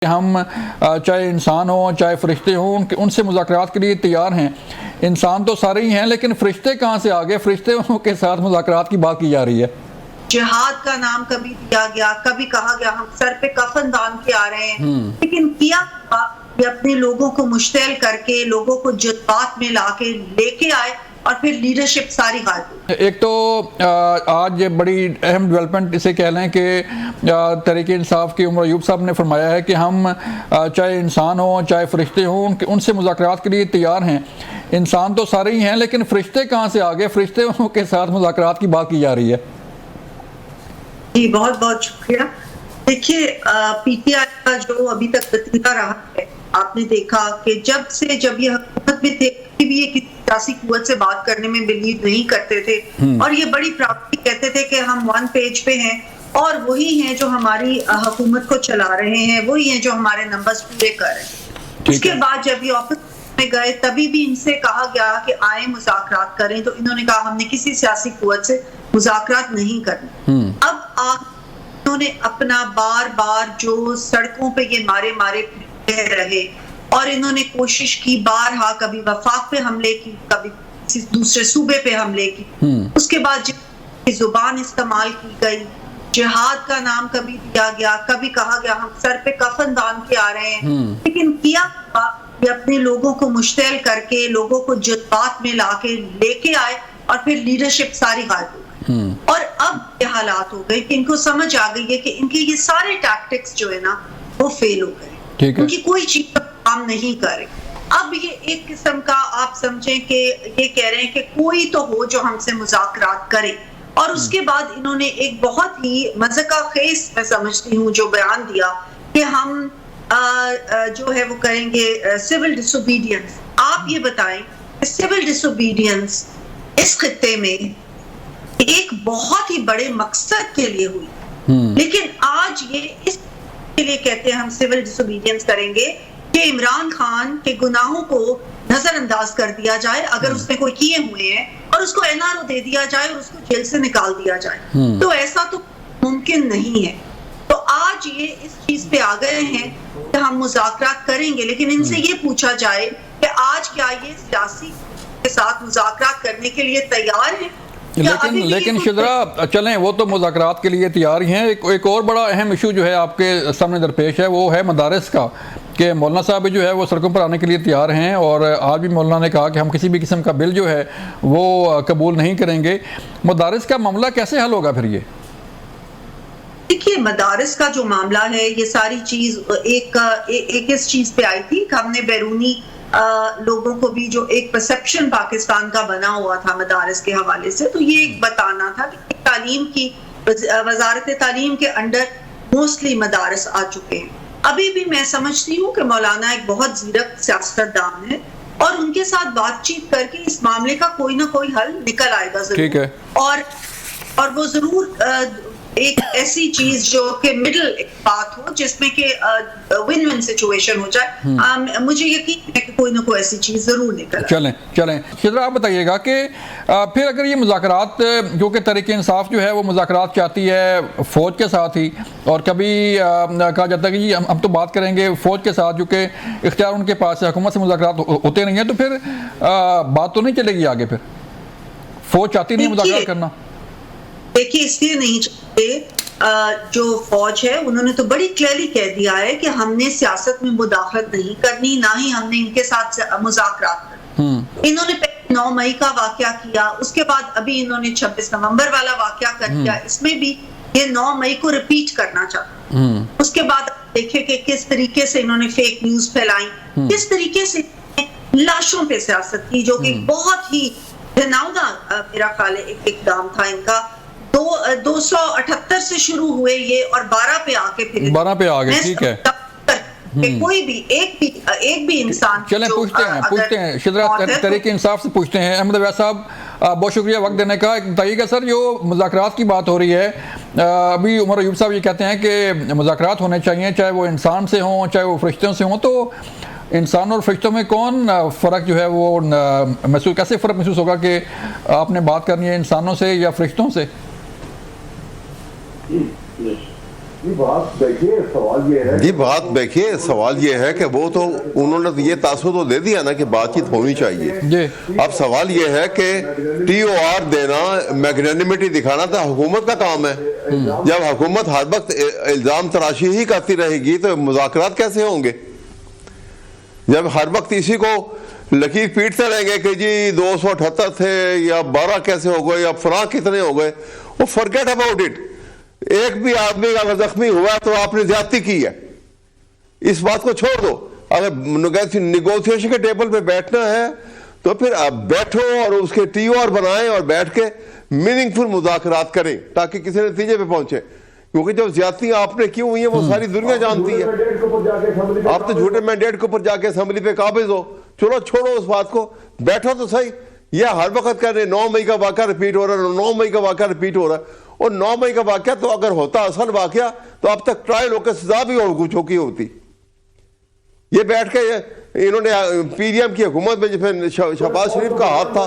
हम चाहे इंसान हो चाहे फरिश्ते हों उनसे मुज़ाकरात के लिए तैयार हैं। इंसान तो सारे ही हैं, लेकिन फरिश्ते कहाँ से आ गए? फरिश्तों के साथ मुज़ाकरात की बात की जा रही है। जिहाद का नाम कभी दिया गया, कभी कहा गया हम सर पे कफन बांध के आ रहे हैं, लेकिन किया ये अपने लोगों को मुश्तैल करके, लोगों को जज्बात में लाके लेके आए और फिर लीडरशिप सारी गायब हो गई। एक तो आज बड़ी अहम डेवलपमेंट इसे कह लें कि तहरीक इंसाफ की उमर अयूब साहब ने फरमाया है कि हम चाहे इंसान हो चाहे फरिश्ते हों उनसे मुज़ाकरात के लिए तैयार हैं। इंसान तो सारे ही हैं, लेकिन फरिश्ते कहाँ से आ गए? फरिश्तों के साथ मुज़ाकरात की बात की जा रही है। जी बहुत बहुत शुक्रिया। देखिए, पीटीआई का जो अभी तक वतीरा रहा है, आपने देखा कि जब ये हुकूमत में थे भी ये किसी सियासी कुव्वत से बात करने में बिलीव नहीं करते थे और ये बड़ी प्राउडली कहते थे कि हम वन पेज पे हैं और वही हैं जो हमारी हुकूमत को चला रहे हैं, वही हैं जो हमारे नंबर्स पूरे कर रहे हैं। उसके बाद जब ये ऑफिस में गए तभी भी इनसे कहा गया कि आए मुज़ाकरात करें, तो इन्होंने कहा हमने किसी सियासी कुव्वत से मुज़ाकरात नहीं करने। अब इन्होंने अपना बार बार जो सड़कों पे ये मारे रहे और इन्होंने कोशिश की बारहा, कभी वफाक पे हमले की, कभी किसी दूसरे सूबे पे हमले की। उसके बाद जुबान इस्तेमाल की गई, जिहाद का नाम कभी दिया गया, कभी कहा गया हम सर पे कफन बांध के आ रहे हैं, लेकिन किया ये अपने लोगों को मुश्तैल करके, लोगों को जज्बात में लाके लेके आए और फिर लीडरशिप सारी गायब हो गई। और अब ये हालात हो गए कि इनको समझ आ गई है कि इनके ये सारे टैक्टिक्स जो है ना वो फेल हो गए, उनकी कोई चीज काम नहीं कर रही। अब ये एक किस्म का आप समझें कि ये कह रहे हैं कि कोई तो हो जो हमसे मुज़ाकरात करे, और उसके बाद इन्होंने एक बहुत ही मज़ाक़ खेज मैं समझती हूँ जो बयान दिया कि हम जो है वो करेंगे सिविल डिसोबीडियंस। आप ये बताएं कि सिविल डिसोबीडियंस इस खित्ते में एक बहुत ही बड़े मकसद के लिए हुई, लेकिन आज ये इसके लिए कहते हैं हम सिविल डिसोबीडियंस करेंगे कि इमरान खान के गुनाहों को नजरअंदाज कर दिया जाए अगर उसने कोई किए हुए हैं, और उसको एनआरओ दे दिया जाए और उसको जेल से निकाल दिया जाए। तो ऐसा तो मुमकिन नहीं है। तो आज ये इस चीज पे आ गए हैं कि हम मुज़ाकरात करेंगे, लेकिन इनसे ये पूछा जाए कि आज क्या ये सियासी के साथ मुज़ाकरात करने के लिए तैयार हैं? लेकिन शिद्रा चलें, वो तो मुज़ाकरात के लिए तैयार ही हैं। एक और बड़ा अहम इशू जो है आपके सामने दरपेश है, वो है मदारिस का, कि मौलाना साहब जो है वो सड़कों पर आने के लिए तैयार हैं और आज भी मौलाना ने कहा कि हम किसी भी किस्म का बिल जो है वो कबूल नहीं करेंगे। मदारिस का मामला कैसे हल होगा फिर? ये देखिए, मदारिस का जो मामला है, ये सारी चीज एक इस चीज पे आई थी कि हमने बैरूनी लोगों को भी जो एक परसेप्शन पाकिस्तान का बना हुआ था मदारिस के हवाले से, तो ये एक बताना था कि तालीम की वजारत तालीम के अंडर मोस्टली मदारिस आ चुके हैं। अभी भी मैं समझती हूँ कि मौलाना एक बहुत ज़ीरक सियासतदान है और उनके साथ बातचीत करके इस मामले का कोई ना कोई हल निकल आएगा जरूर। ठीक है। और वो जरूर एक ऐसी चीज जो कि मिडिल बात हो, जिसमें कि विन विन सिचुएशन हो जाए। मुझे यकीन है कि कोई ना कोई ऐसी चीज जरूर निकल। चलें शिद्रा, आप बताइएगा कि फिर अगर ये मुज़ाकरात, क्योंकि तहरीक इंसाफ जो है वो मुज़ाकरात चाहती है फौज के साथ ही, और कभी कहा जाता है कि जी हम तो बात करेंगे फौज के साथ, क्योंकि इख्तियार उनके पास है, हुकूमत से मुज़ाकरात होते नहीं है, तो फिर बात तो नहीं चलेगी आगे। फिर फौज चाहती नहीं मुज़ाकरात करना। देखिए, इसलिए नहीं चाहते, जो फौज है उन्होंने तो बड़ी क्लियरली कह दिया है कि हमने सियासत में मुदाखलत नहीं करनी, ना ही हमने इनके साथ मुज़ाकरात करना। इन्होंने 9 मई का वाकया किया, उसके बाद अभी इन्होंने 26 नवंबर वाला वाकया कर दिया, इसमें भी ये 9 मई को रिपीट करना चाहते। उसके बाद देखे कि किस तरीके से इन्होंने फेक न्यूज फैलाई, किस तरीके से लाशों पे सियासत की, जो कि बहुत ही घिनौना मेरा ख्याल है एक इकदाम था इनका। 278 से शुरू हुए ये और 12 पे आके फिर 12 पे आ गए। ठीक है। कोई भी एक भी इंसान, चलें पूछते हैं शिद्रा, तहरीक इंसाफ से पूछते हैं। अहमद अवैस साहब, बहुत शुक्रिया वक्त देने का। बताइएगा सर, जो मुज़ाकरात की बात हो रही है, अभी उमर अयूब साहब ये कहते हैं कि मुज़ाकरात होने चाहिए, चाहे वो इंसान से हों चाहे वो फरिश्तों से हों, तो इंसान और फरिश्तों में कौन फ़र्क जो है वो कैसे फ़र्क महसूस होगा कि आपने बात करनी है इंसानों से या फरिश्तों से? बात देखिए, सवाल ये है कि वो तो उन्होंने तो ये तासुर तो दे दिया ना कि बातचीत होनी चाहिए। अब सवाल ये है कि TOR देना, मैग्नेनिमिटी दिखाना तो हुकूमत का काम है। जब हुकूमत हर वक्त इल्जाम तराशी ही करती रहेगी तो मुज़ाकरात कैसे होंगे? जब हर वक्त इसी को लकीर पीटते रहेंगे कि जी 278 थे या 12 कैसे हो गए या फलां कितने हो गए, वो फॉरगेट अबाउट इट। एक भी आदमी अगर जख्मी हुआ तो आपने ज्यादती की है, इस बात को छोड़ दो। अगर निगोशिएशन के टेबल पे बैठना है तो फिर आप बैठो और उसके TOR बनाएं और बैठ के मीनिंगफुल मुज़ाकरात करें ताकि किसी नतीजे पे पहुंचे। क्योंकि जब ज्यादती आपने की हुई है वो सारी दुनिया जानती है। आप तो झूठे मैंडेट के ऊपर जाके असेंबली पे काबिज हो। चलो छोड़ो उस बात को, बैठो तो सही। यह हर वक्त कर रहे 9 मई का वाक़या रिपीट हो रहा है, 9 मई का वाक़या रिपीट हो रहा है। और 9 मई का वाक़या तो अगर होता असल वाक़या तो अब तक ट्रायल होकर सजा भी हो चुकी होती। ये बैठ के इन्होंने PDM की हुकूमत में जिसमें शहबाज शरीफ का हाथ था,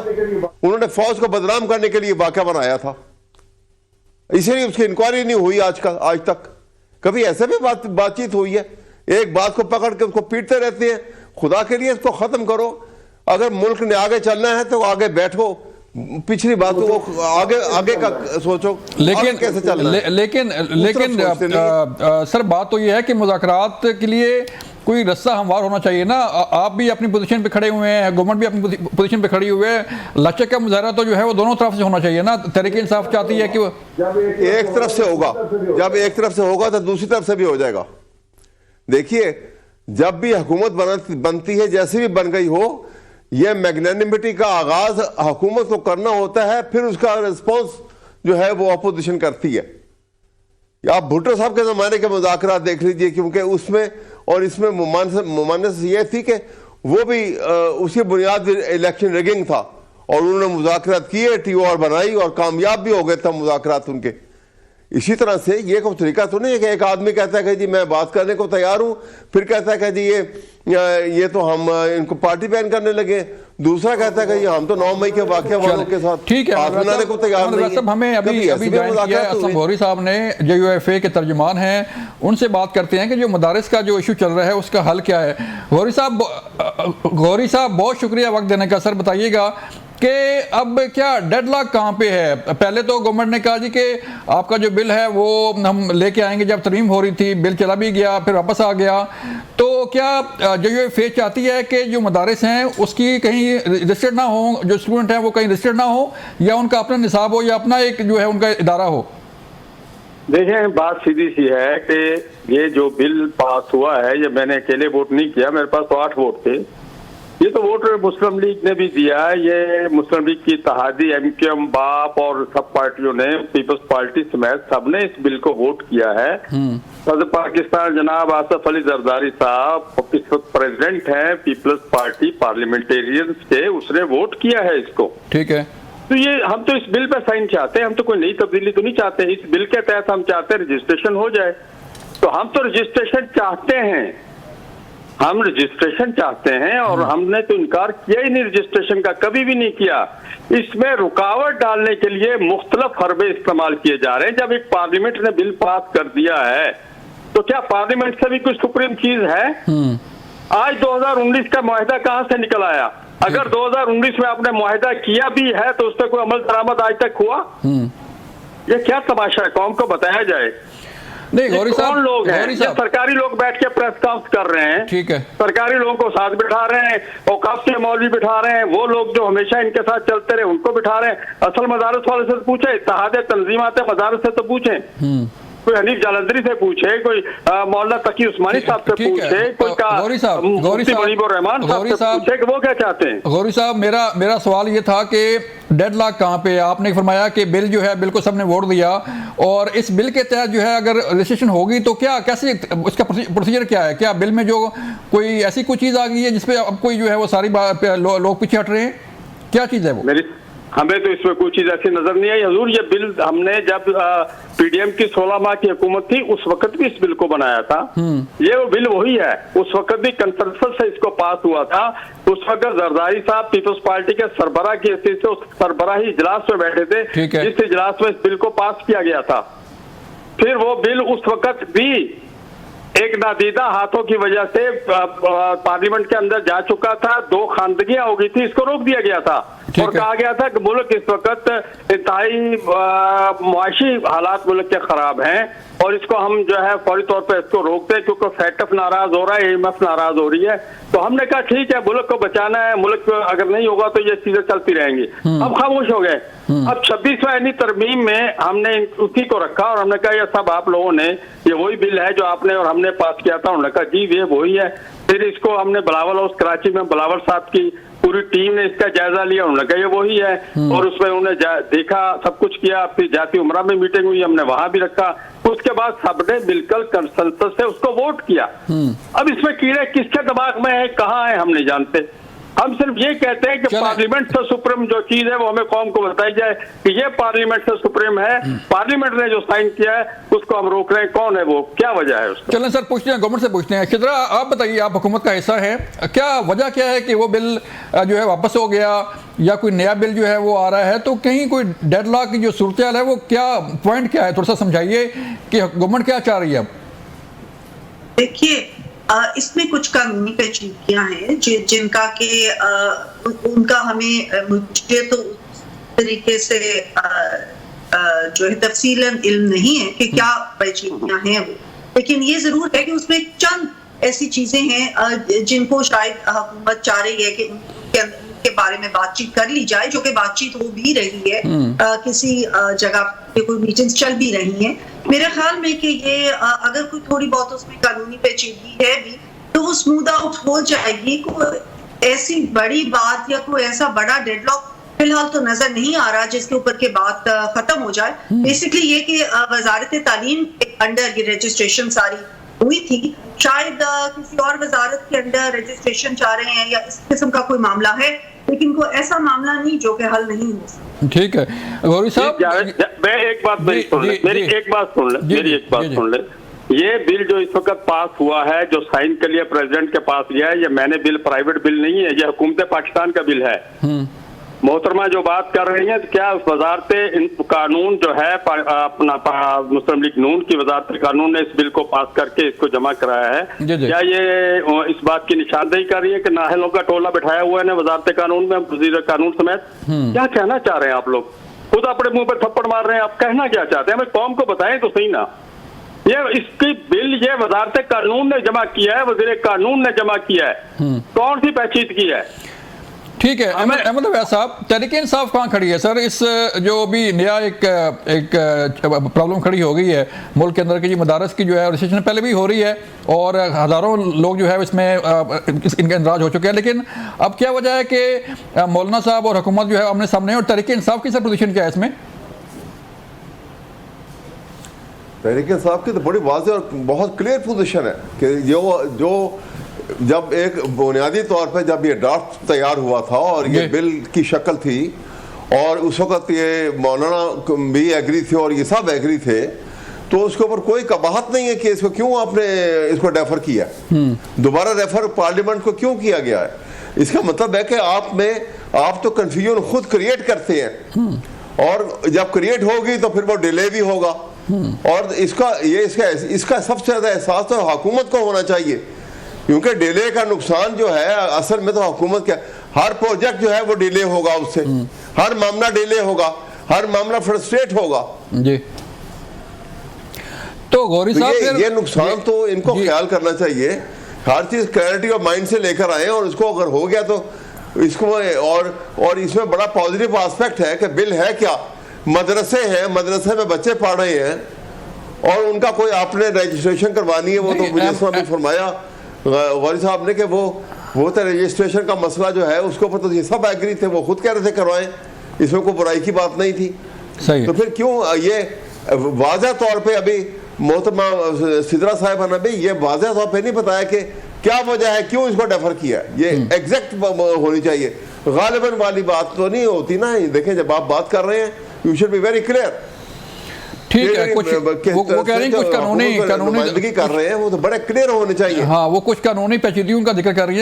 उन्होंने फौज को बदनाम करने के लिए वाक़या बनाया था, इसीलिए उसकी इंक्वायरी नहीं हुई आज तक। कभी ऐसे भी बातचीत हुई है? एक बात को पकड़ के उसको पीटते रहते हैं। खुदा के लिए इसको खत्म करो। अगर मुल्क ने आगे चलना है तो आगे बैठो, पिछली बातों को आगे का सोचो। लेकिन कैसे चलना है? लेकिन सर बात तो ये है कि मुज़ाकरात के लिए कोई रास्ता हमवार होना चाहिए ना। आप भी अपनी पोजीशन पे खड़े हुए हैं, गवर्नमेंट भी अपनी पोजीशन पे खड़ी हुई है। लचक का मुजाहरा तो जो है वो दोनों तरफ से होना चाहिए ना। तहरीक इंसाफ चाहती है कि वो एक तरफ से होगा, जब एक तरफ से होगा तो दूसरी तरफ से भी हो जाएगा। देखिए, जब भी हुकूमत बनती है, जैसे भी बन गई हो, यह मैग्नेनिमिटी का आगाज हुकूमत को करना होता है, फिर उसका रिस्पॉन्स जो है वो अपोजिशन करती है। आप भुट्टो साहब के ज़माने के मुज़ाकरात देख लीजिए, क्योंकि उसमें और इसमें मुमानस ये थी कि वो भी उसकी बुनियाद इलेक्शन रिगिंग था और उन्होंने मुज़ाकरात किए, TOR बनाई और कामयाब भी हो गए थे मुज़ाकरात उनके। इसी तरह से ये कोई तरीका तो नहीं है कि एक आदमी कहता है कि जी मैं बात करने को तैयार हूं, फिर कहता है कि जी ये तो हम इनको पार्टी बैन करने लगे। दूसरा कहता है कि हम तो 9 मई के वाक़या वालों के साथ ठीक है बनाने को तैयार नहीं है। हमें अभी ज्वाइन किया है असलम गौहरी साहब ने, JUFA के तर्जुमान हैं। उनसे बात करते हैं कि जो मदारिस का जो इशू चल रहा है उसका हल क्या है। गौहरी साहब बहुत शुक्रिया वक्त देने का। सर बताइएगा कि अब क्या डेडलॉक कहाँ पे है? पहले तो गवर्नमेंट ने कहा जी कि आपका जो बिल है वो हम लेके आएंगे, जब तरमीम हो रही थी बिल चला भी गया, फिर वापस आ गया। तो क्या JUFA चाहती है कि जो मदारिस हैं उसकी कहीं रजिस्टर्ड ना हो, जो स्टूडेंट हैं वो कहीं रजिस्टर्ड ना हो, या उनका अपना निसाब हो, या अपना एक जो है उनका इदारा हो? देखें, बात सीधी सी है कि ये जो बिल पास हुआ है, ये मैंने अकेले वोट नहीं किया, मेरे पास तो 8 वोट थे। ये तो वोट मुस्लिम लीग ने भी दिया। ये मुस्लिम लीग की इत्तेहादी MQM, बाप और सब पार्टियों ने, पीपल्स पार्टी समेत सबने इस बिल को वोट किया है। सदर पाकिस्तान जनाब आसफ अली जरदारी साहब इस वक्त प्रेसिडेंट हैं पीपल्स पार्टी पार्लियामेंटेरियंस के, उसने वोट किया है इसको। ठीक है, तो ये हम तो इस बिल पे साइन चाहते हैं, हम तो कोई नई तब्दीली तो नहीं चाहते। इस बिल के तहत हम चाहते हैं रजिस्ट्रेशन हो जाए। तो हम तो रजिस्ट्रेशन चाहते हैं, हम रजिस्ट्रेशन चाहते हैं और हमने तो इनकार किया ही नहीं रजिस्ट्रेशन का, कभी भी नहीं किया। इसमें रुकावट डालने के लिए मुख्तलिफ हरबे इस्तेमाल किए जा रहे हैं। जब एक पार्लियामेंट ने बिल पास कर दिया है तो क्या पार्लियामेंट से भी कुछ सुप्रीम चीज है? आज 2019 का मुआहदा कहां से निकल आया? अगर 2019 में आपने मुआहदा किया भी है तो उस पर कोई अमल दरामद आज तक हुआ? ये क्या तमाशा है? कौम को बताया जाए। नहीं गौरी साहब, लोग हैं ये सरकारी लोग बैठ के प्रेस कॉन्फ्रेंस कर रहे हैं। ठीक है, सरकारी लोगों को साथ बिठा रहे हैं, औकाफ के मौलवी बिठा रहे हैं, वो लोग जो हमेशा इनके साथ चलते रहे उनको बिठा रहे हैं। असल मदारस वाले से पूछे, इत्तेहाद तंजीमात मदारस से तो पूछे, कोई हनीफ जालंधरी से पूछे, कोई मौलाना तकी उस्मानी साहब से पूछे, कोई मुफ्ती मुनीबुर रहमान साहब से पूछे कि वो क्या चाहते हैं। गौरी साहब, मेरा सवाल ये था कि डेडलॉक कहाँ पे है? आपने फरमाया कि बिल जो है बिल को सबने वोट दिया, और इस बिल के तहत जो है अगर रजिस्ट्रेशन होगी तो क्या, कैसे उसका प्रोसीजर क्या है? क्या बिल में जो कोई ऐसी कोई चीज़ आ गई है जिसपे अब कोई जो है वो सारी लोग पीछे हट रहे हैं? क्या चीज़ है वो? हमें तो इसमें कोई चीज ऐसी नजर नहीं आई हजूर। ये बिल हमने जब PDM की 16 माह की हुकूमत थी उस वक्त भी इस बिल को बनाया था। ये वो बिल वही है, उस वक्त भी कंसेंसस से इसको पास हुआ था। उस वक्त जरदारी साहब पीपल्स पार्टी के सरबराह की हैसियत से उस सरबराही इजलास में बैठे थे, जिस इजलास में इस बिल को पास किया गया था। फिर वो बिल उस वक्त भी एक नादीदा हाथों की वजह से पार्लियामेंट के अंदर जा चुका था, 2 खानदगियां हो गई थी, इसको रोक दिया गया था और कहा गया था कि मुल्क इस वक्त इंतहाई मुआशी हालात मुल्क के खराब हैं और इसको हम जो है फौरी तौर पर इसको रोकते हैं क्योंकि फैटफ नाराज हो रहा है, IMF नाराज हो रही है। तो हमने कहा ठीक है, मुल्क को बचाना है, मुल्क अगर नहीं होगा तो ये चीजें चलती रहेंगी। अब खामोश हो गए। अब 26वां यानी तरमीम में हमने उसी को रखा और हमने कहा ये सब आप लोगों ने, ये वही बिल है जो आपने और हमने पास किया था। उन्होंने कहा जी ये वही है। फिर इसको हमने बिलावल हाउस कराची में बिलावल साहब की पूरी टीम ने इसका जायजा लिया, उन्होंने कहा ये वही है और उसमें उन्होंने देखा, सब कुछ किया। फिर जाती उमरा में मीटिंग हुई, हमने वहां भी रखा। उसके बाद सबने बिल्कुल कंसेंसस से उसको वोट किया। अब इसमें कीड़े किसके दिमाग में है, कहाँ है, हम नहीं जानते। हम सिर्फ ये कहते हैं कि पार्लियामेंट से सुप्रीम जो चीज है वो हमें कौम को बताई जाए कि ये पार्लियामेंट से सुप्रीम है, पार्लियामेंट ने जो साइन किया है उसको हम रोक रहे हैं, कौन है वो, क्या वजह है उसका। चलें सर, पूछते हैं गवर्नमेंट से पूछते हैं। शिद्रा, आप बताइए, आप हुकूमत का हिस्सा है, क्या वजह क्या है कि वो बिल जो है वापस हो गया या कोई नया बिल जो है वो आ रहा है? तो कहीं कोई डेडलॉक की जो सूरत हाल है वो क्या पॉइंट क्या है, थोड़ा सा समझाइए कि गवर्नमेंट क्या चाह रही है अब? देखिए, इसमें कुछ कानूनी पेचीदगियां हैं जिनका कि उनका हमें मुझे तो तरीके से जो है तफसीलन इल्म नहीं है कि क्या पेचीदगियां हैं वो, लेकिन ये जरूर है कि उसमें चंद ऐसी चीजें हैं जिनको शायद हुकूमत चाह रही है कि उनके बारे में बातचीत कर ली जाए, जो कि बातचीत हो भी रही है, किसी जगह पे कोई मीटिंग्स चल भी रही हैं। मेरे ख्याल में कि ये अगर कोई थोड़ी बहुत उसमें कानूनी पेचीदगी है भी तो वो स्मूथ आउट हो जाएगी। कोई ऐसी बड़ी बात या कोई ऐसा बड़ा डेडलॉक फिलहाल तो नजर नहीं आ रहा जिसके ऊपर के बात खत्म हो जाए। बेसिकली ये कि वजारत तालीम के अंडर ये रजिस्ट्रेशन सारी हुई थी, शायद किसी और वजारत के अंडर रजिस्ट्रेशन चाह रहे हैं या इस किस्म का कोई मामला है, लेकिन कोई ऐसा मामला नहीं जो कि हल नहीं हो सकता। ठीक है गौरी साहब, मैं एक बात मेरी एक बात सुन ले। ये बिल जो इस वक्त पास हुआ है, जो साइन के लिए प्रेसिडेंट के पास गया है, ये मैंने बिल प्राइवेट बिल नहीं है, ये हुकूमत पाकिस्तान का बिल है। मोहतरमा जो बात कर रही हैं, तो क्या वजारत कानून जो है अपना मुस्लिम लीग नून की वजारत कानून ने इस बिल को पास करके इसको जमा कराया है, क्या ये इस बात की निशानदेही कर रही है कि नाहलों का टोला बिठाया हुआ है वजारत कानून में, वजीर कानून समेत? क्या कहना चाह रहे हैं आप लोग? खुद अपने मुंह पर थप्पड़ मार रहे हैं, आप कहना क्या चाहते हैं? हमें कौम को बताएं तो सही ना। ये इसकी बिल ये वजारत कानून ने जमा किया है, वजीर कानून ने जमा किया है, कौन सी पेचीदगी है? ठीक है अहमद अवैस साहब, तहरीक इंसाफ कहाँ खड़ी है सर? इस जो भी नया एक प्रॉब्लम खड़ी हो गई है मुल्क के अंदर की, मदारस की जो है रजिस्ट्रेशन पहले भी हो रही है और हज़ारों लोग जो है इसमें इनका इंदराज हो चुके हैं, लेकिन अब क्या वजह है कि मौलाना साहब और हुकूमत जो है आमने सामने, और तहरीक इंसाफ की सर पोजीशन क्या है इसमें? तहरीक इंसाफ की तो बड़ी वाज़ेह और बहुत क्लियर पोजीशन है कि जो जब एक बुनियादी तौर पे जब ये ड्राफ्ट तैयार हुआ था और ये बिल की शक्ल थी और उस वक्त ये मौलाना भी एग्री थे और ये सब एग्री थे, तो उसके ऊपर कोई कबाहत नहीं है कि इसको क्यों आपने इसको रेफर किया, दोबारा रेफर पार्लियामेंट को क्यों किया गया है। इसका मतलब है कि आप तो कंफ्यूजन खुद क्रिएट करते हैं और जब क्रिएट होगी तो फिर वो डिले भी होगा। और इसका सबसे ज्यादा एहसास तो हुकूमत को होना चाहिए, क्योंकि डिले का नुकसान जो है असल में तो हुकूमत का, हर प्रोजेक्ट जो है वो डिले होगा, उससे हर मामला डिले होगा, हर मामला फ्रस्ट्रेट होगा जी। तो गौरी साहब, ये नुकसान तो इनको ख्याल करना चाहिए, हर चीज क्लैरिटी ऑफ माइंड से लेकर आए और इसको अगर हो गया तो इसको और इसमें बड़ा पॉजिटिव एस्पेक्ट है कि बिल है क्या, मदरसे हैं, मदरसे में बच्चे पढ़ रहे हैं और उनका कोई आपने रजिस्ट्रेशन करवानी है, वो तो मुझे भी फरमाया गौरी साहब ने कि वो तो रजिस्ट्रेशन का मसला जो है उसके ऊपर तो ये सब एग्री थे, वो खुद कह रहे थे करवाएं, इसमें कोई बुराई की बात नहीं थी। सही। तो फिर क्यों ये वाज़ेह तौर पे अभी मोहतरमा सिद्रा साहब ने भी ये वाज़ेह तौर पे नहीं बताया कि क्या वजह है, क्यों इसको डेफर किया, ये एग्जैक्ट होनी चाहिए। गालिबन वाली बात तो नहीं होती ना, देखें जब आप बात कर रहे हैं you should be very clear. ठीक है, कुछ वो कह रहे हैं कुछ कानूनी कर रहे हैं, वो तो बड़े क्लियर होने चाहिए। हाँ, वो कुछ कानूनी पेचीदगियों का जिक्र कर रही है